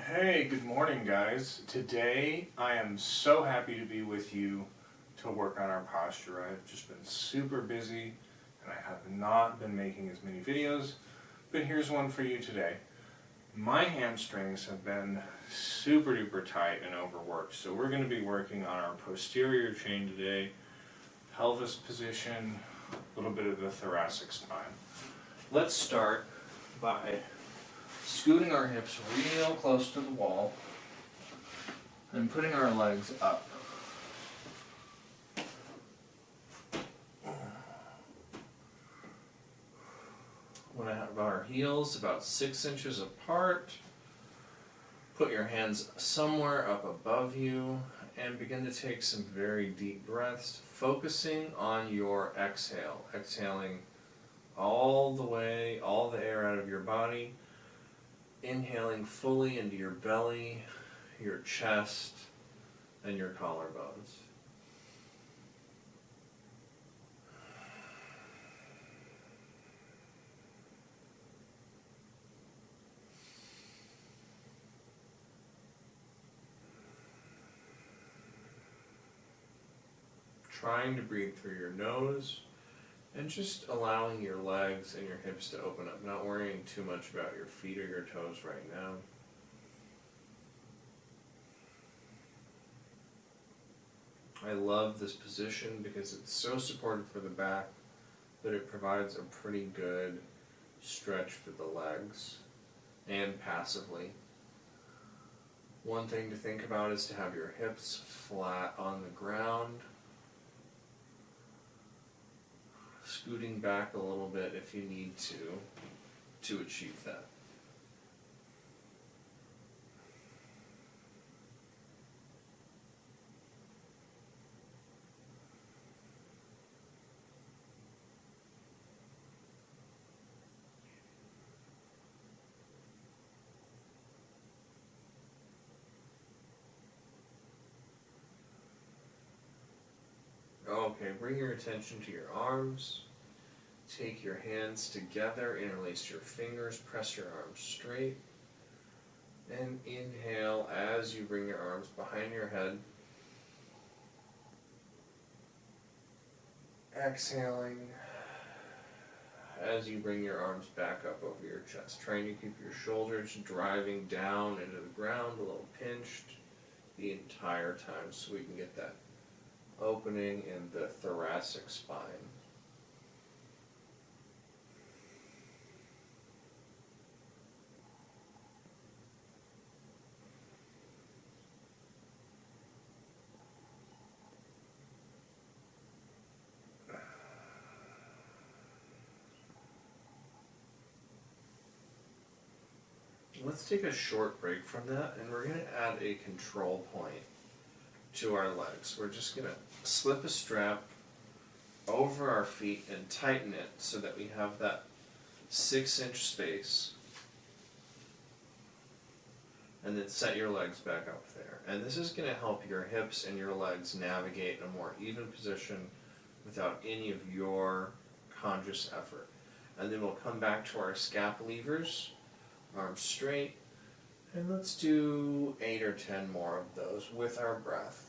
Hey, good morning, guys. Today I am so happy to be with you to work on our posture. I've just been super busy and I have not been making as many videos, but here's one for you today. My hamstrings have been super duper tight and overworked, so we're going to be working on our posterior chain today, pelvis position, a little bit of the thoracic spine. Let's start by scooting our hips real close to the wall and putting our legs up. Want to have our heels about 6 inches apart. Put your hands somewhere up above you and begin to take some very deep breaths, focusing on your exhale. Exhaling all the way, all the air out of your body. Inhaling fully into your belly, your chest, and your collarbones. Trying to breathe through your nose and just allowing your legs and your hips to open up, not worrying too much about your feet or your toes right now. I love this position because it's so supportive for the back, but it provides a pretty good stretch for the legs and passively. One thing to think about is to have your hips flat on the ground, scooting back a little bit if you need to achieve that. Okay, bring your attention to your arms. Take your hands together, interlace your fingers, press your arms straight. And inhale as you bring your arms behind your head. Exhaling as you bring your arms back up over your chest. Trying to keep your shoulders driving down into the ground, a little pinched the entire time so we can get that opening in the thoracic spine. Let's take a short break from that, and we're going to add a control point to our legs. We're just going to slip a strap over our feet and tighten it so that we have that 6-inch space. And then set your legs back up there. And this is going to help your hips and your legs navigate a more even position without any of your conscious effort. And then we'll come back to our scap levers, arms straight, and let's do 8 or 10 more of those with our breath.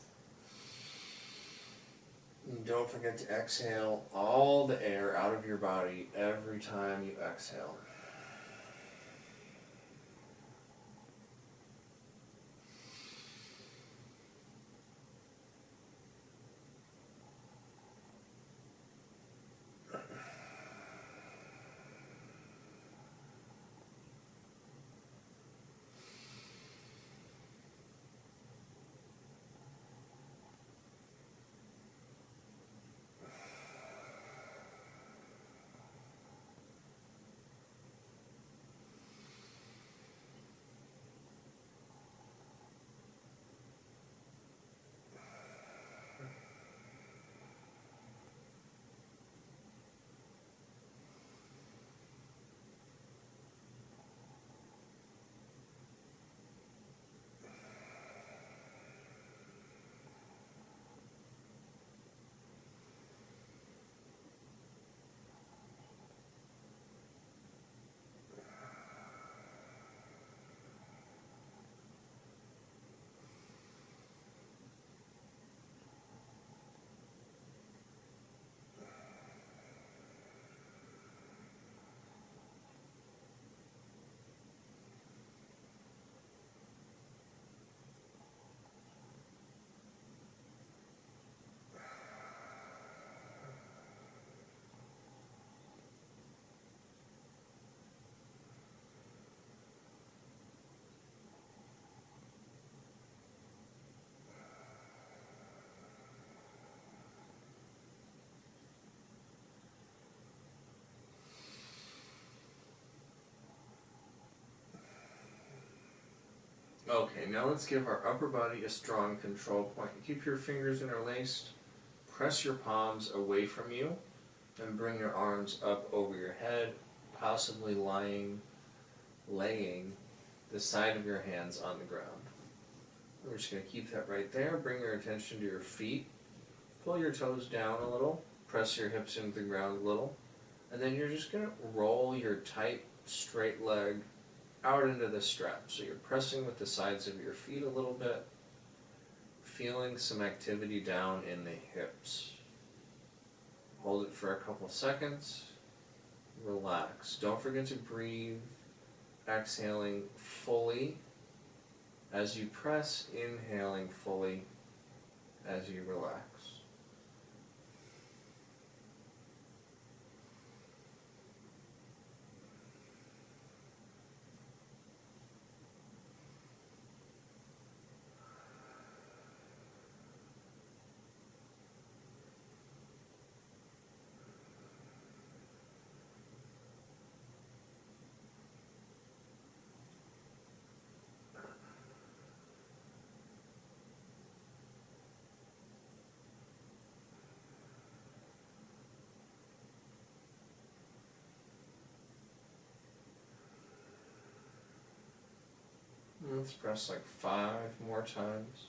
And don't forget to exhale all the air out of your body every time you exhale. Okay, now let's give our upper body a strong control point. Keep your fingers interlaced, press your palms away from you, and bring your arms up over your head, possibly laying the side of your hands on the ground. We're just going to keep that right there. Bring your attention to your feet. Pull your toes down a little, press your hips into the ground a little, and then you're just going to roll your tight, straight leg out into the strap. So you're pressing with the sides of your feet a little bit, feeling some activity down in the hips. Hold it for a couple seconds. Relax. Don't forget to breathe, exhaling fully as you press, inhaling fully as you relax. Let's press like 5 more times.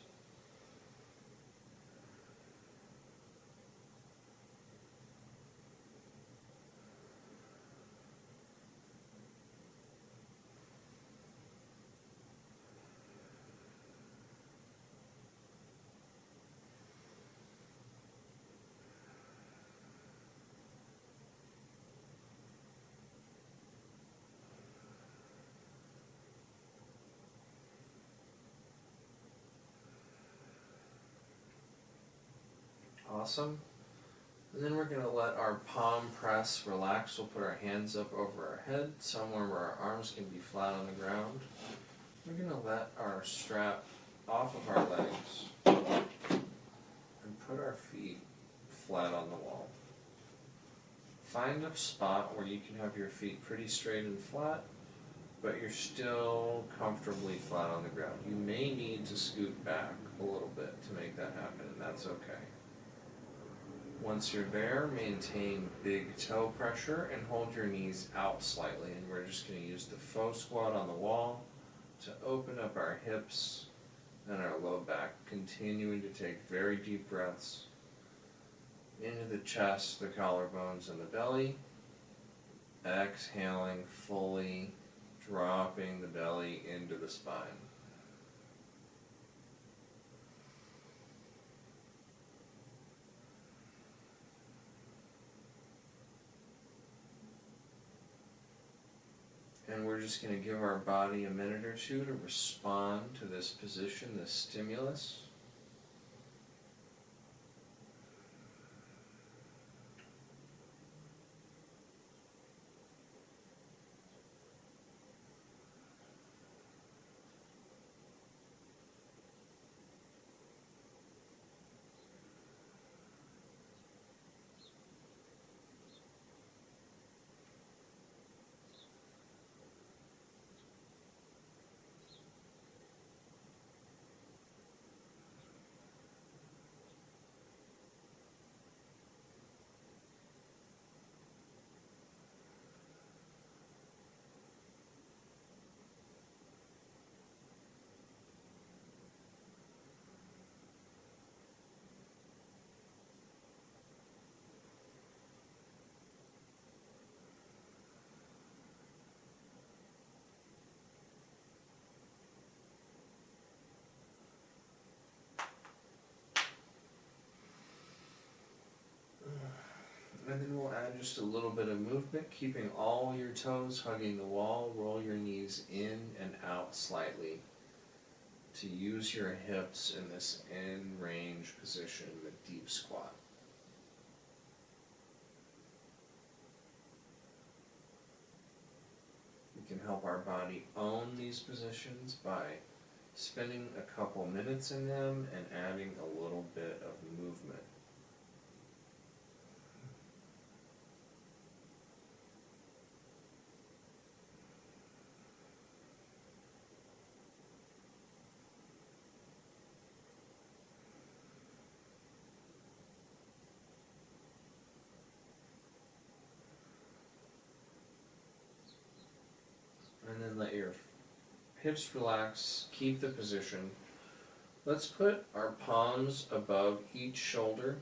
Awesome. And then we're going to let our palm press relax. We'll put our hands up over our head, somewhere where our arms can be flat on the ground. We're going to let our strap off of our legs and put our feet flat on the wall. Find a spot where you can have your feet pretty straight and flat, but you're still comfortably flat on the ground. You may need to scoot back a little bit to make that happen, and that's okay. Once you're there, maintain big toe pressure and hold your knees out slightly. And we're just going to use the faux squat on the wall to open up our hips and our low back, continuing to take very deep breaths into the chest, the collarbones, and the belly. Exhaling fully, dropping the belly into the spine. And we're just going to give our body a minute or two to respond to this position, this stimulus. And then we'll add just a little bit of movement, keeping all your toes hugging the wall. Roll your knees in and out slightly to use your hips in this end range position, the deep squat. We can help our body own these positions by spending a couple minutes in them and adding a little bit of movement. hips relax, keep the position. Let's put our palms above each shoulder,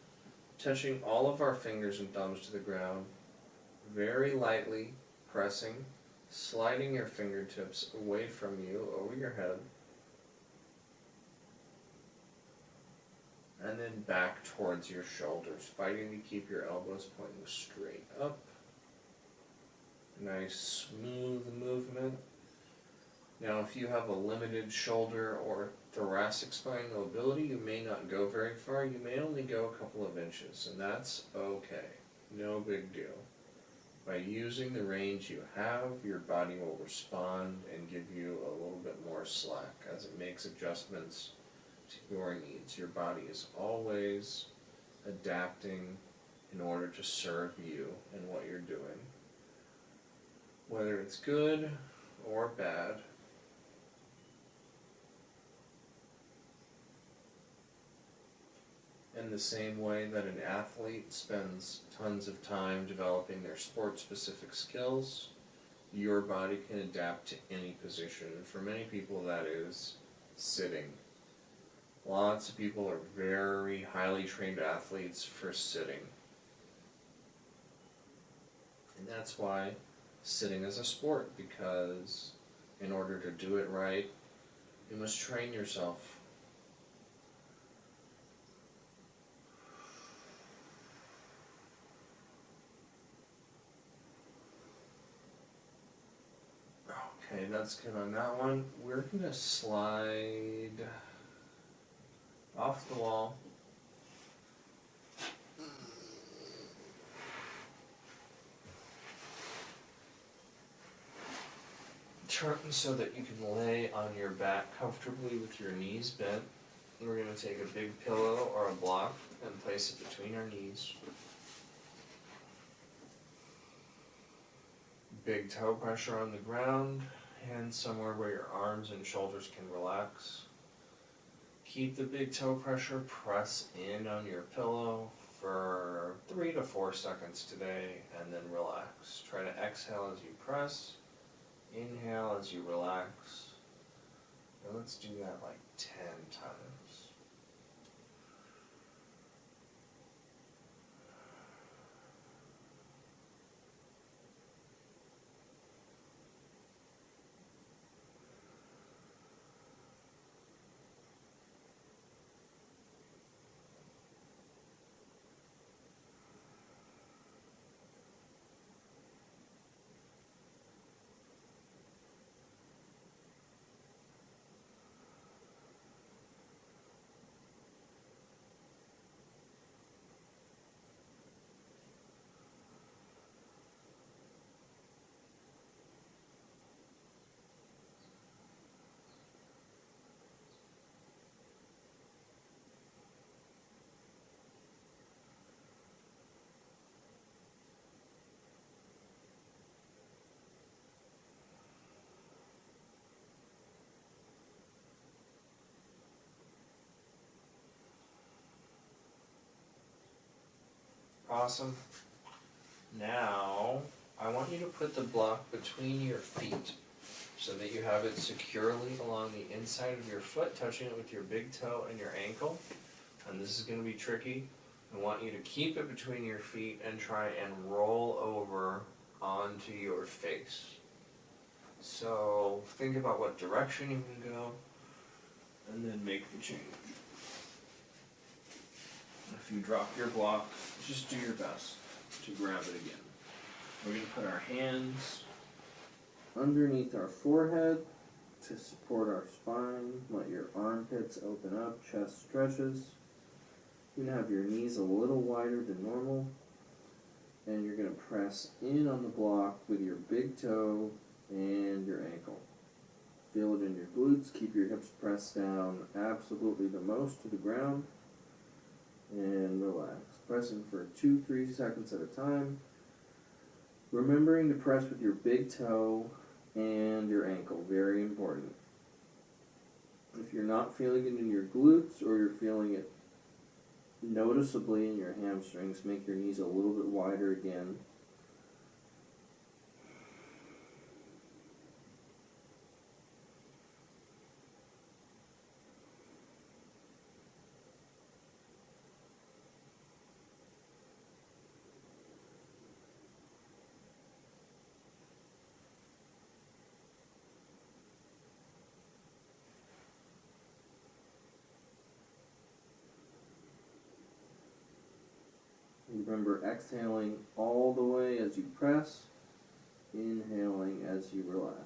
touching all of our fingers and thumbs to the ground, very lightly pressing, sliding your fingertips away from you, over your head, and then back towards your shoulders, fighting to keep your elbows pointing straight up. Nice smooth movement. Now if you have a limited shoulder or thoracic spine mobility, you may not go very far. You may only go a couple of inches, and that's okay. No big deal. By using the range you have, your body will respond and give you a little bit more slack as it makes adjustments to your needs. Your body is always adapting in order to serve you and what you're doing. Whether it's good or bad, in the same way that an athlete spends tons of time developing their sport-specific skills, your body can adapt to any position. And for many people that is sitting. Lots of people are very highly trained athletes for sitting. And that's why sitting is a sport, because in order to do it right, you must train yourself. Okay, that's good on that one. We're going to slide off the wall. Turn so that you can lay on your back comfortably with your knees bent. We're going to take a big pillow or a block and place it between our knees. Big toe pressure on the ground, hands somewhere where your arms and shoulders can relax. Keep the big toe pressure, press in on your pillow for 3 to 4 seconds today, and then relax. Try to exhale as you press, inhale as you relax. And let's do that like 10 times. Awesome. Now, I want you to put the block between your feet so that you have it securely along the inside of your foot, touching it with your big toe and your ankle. And this is going to be tricky. I want you to keep it between your feet and try and roll over onto your face. So think about what direction you can go and then make the change. If you drop your block, just do your best to grab it again. We're going to put our hands underneath our forehead to support our spine. Let your armpits open up, chest stretches. You're going to have your knees a little wider than normal. And you're going to press in on the block with your big toe and your ankle. Feel it in your glutes. Keep your hips pressed down absolutely the most to the ground. And relax. Pressing for 2-3 seconds at a time. Remembering to press with your big toe and your ankle. Very important. If you're not feeling it in your glutes or you're feeling it noticeably in your hamstrings, make your knees a little bit wider again. Remember exhaling all the way as you press, inhaling as you relax.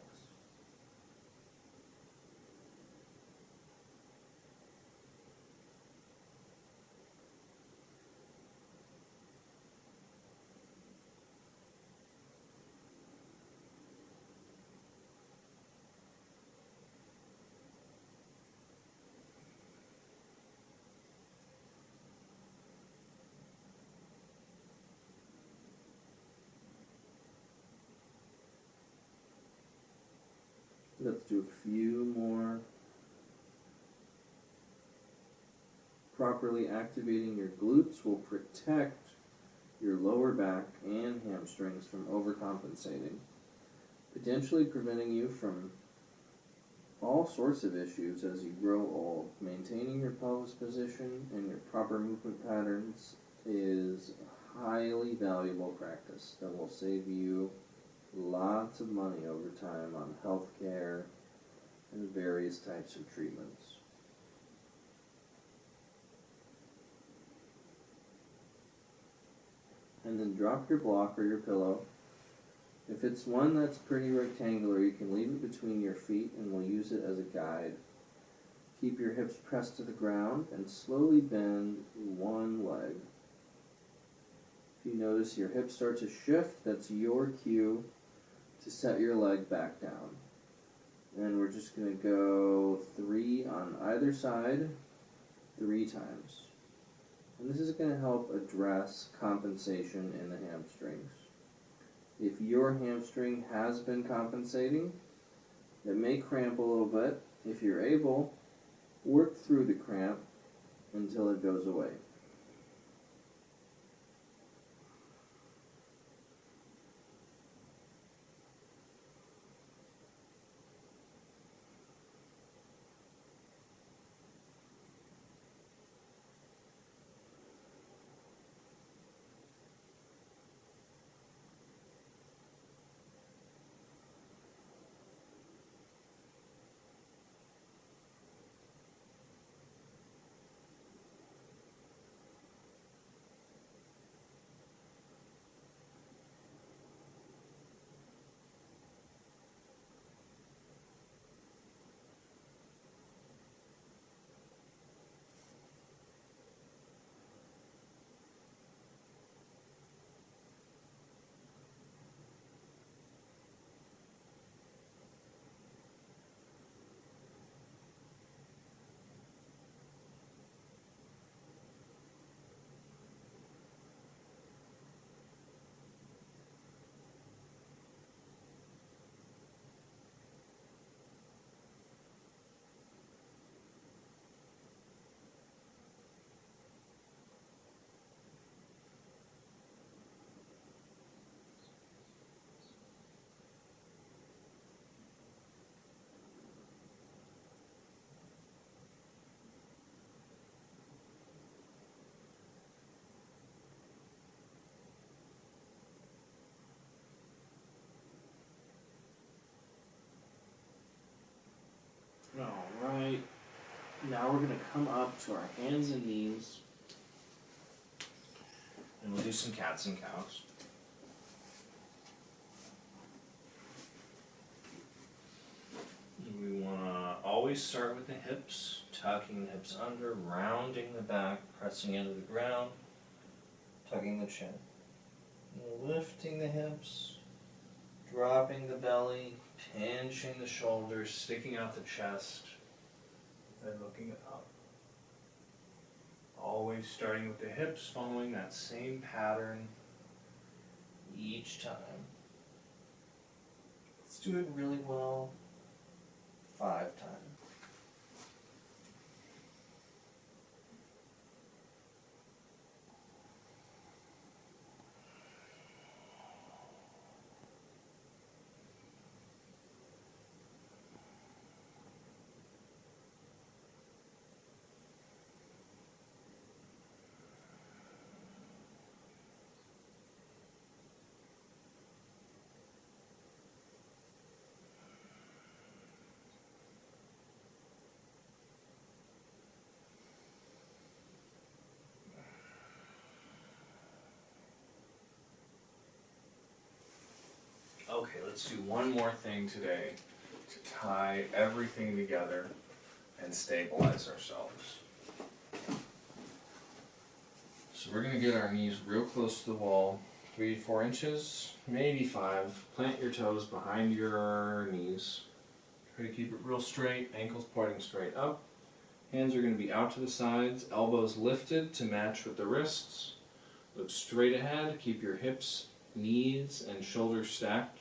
Let's do a few more. Properly activating your glutes will protect your lower back and hamstrings from overcompensating, potentially preventing you from all sorts of issues as you grow old. Maintaining your pelvis position and your proper movement patterns is a highly valuable practice that will save you lots of money over time on health care and various types of treatments. And then drop your block or your pillow. If it's one that's pretty rectangular, you can leave it between your feet and we'll use it as a guide. Keep your hips pressed to the ground and slowly bend one leg. If you notice your hips start to shift, that's your cue to set your leg back down. And we're just going to go 3 on either side, 3 times. And this is going to help address compensation in the hamstrings. If your hamstring has been compensating, it may cramp a little bit. If you're able, work through the cramp until it goes away. Alright, now we're going to come up to our hands and knees, and we'll do some cats and cows. We want to always start with the hips, tucking the hips under, rounding the back, pressing into the ground, tucking the chin. Lifting the hips, dropping the belly, pinching the shoulders, sticking out the chest, and looking up. Always starting with the hips, following that same pattern each time. Let's do it really well 5 times. let's do one more thing today to tie everything together and stabilize ourselves. So we're going to get our knees real close to the wall, 3 to 4 inches, maybe 5. Plant your toes behind your knees. Try to keep it real straight, ankles pointing straight up. Hands are going to be out to the sides, elbows lifted to match with the wrists. Look straight ahead, keep your hips, knees, and shoulders stacked.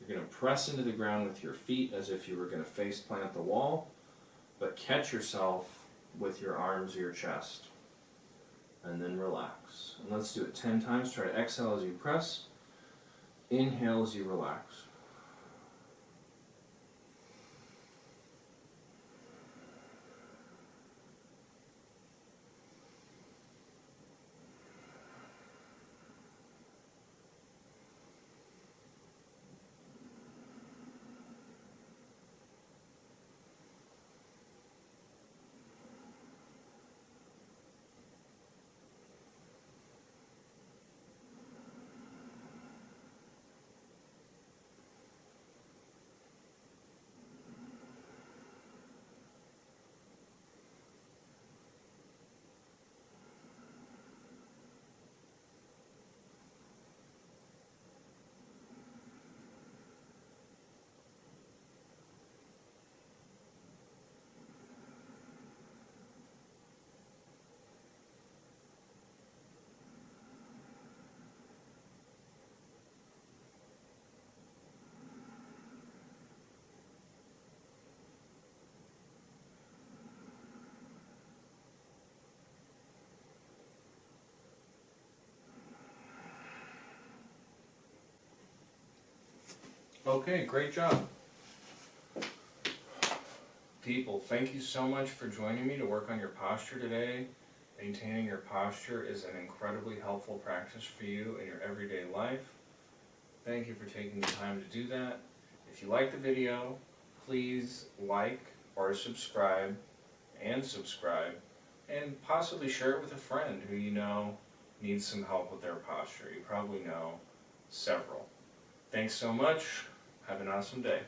You're going to press into the ground with your feet as if you were going to face plant the wall, but catch yourself with your arms or your chest. And then relax. And let's do it 10 times. Try to exhale as you press. Inhale as you relax. Okay, great job. People, thank you so much for joining me to work on your posture today. Maintaining your posture is an incredibly helpful practice for you in your everyday life. Thank you for taking the time to do that. If you like the video, please like or subscribe, and possibly share it with a friend who you know needs some help with their posture. You probably know several. Thanks so much. Have an awesome day.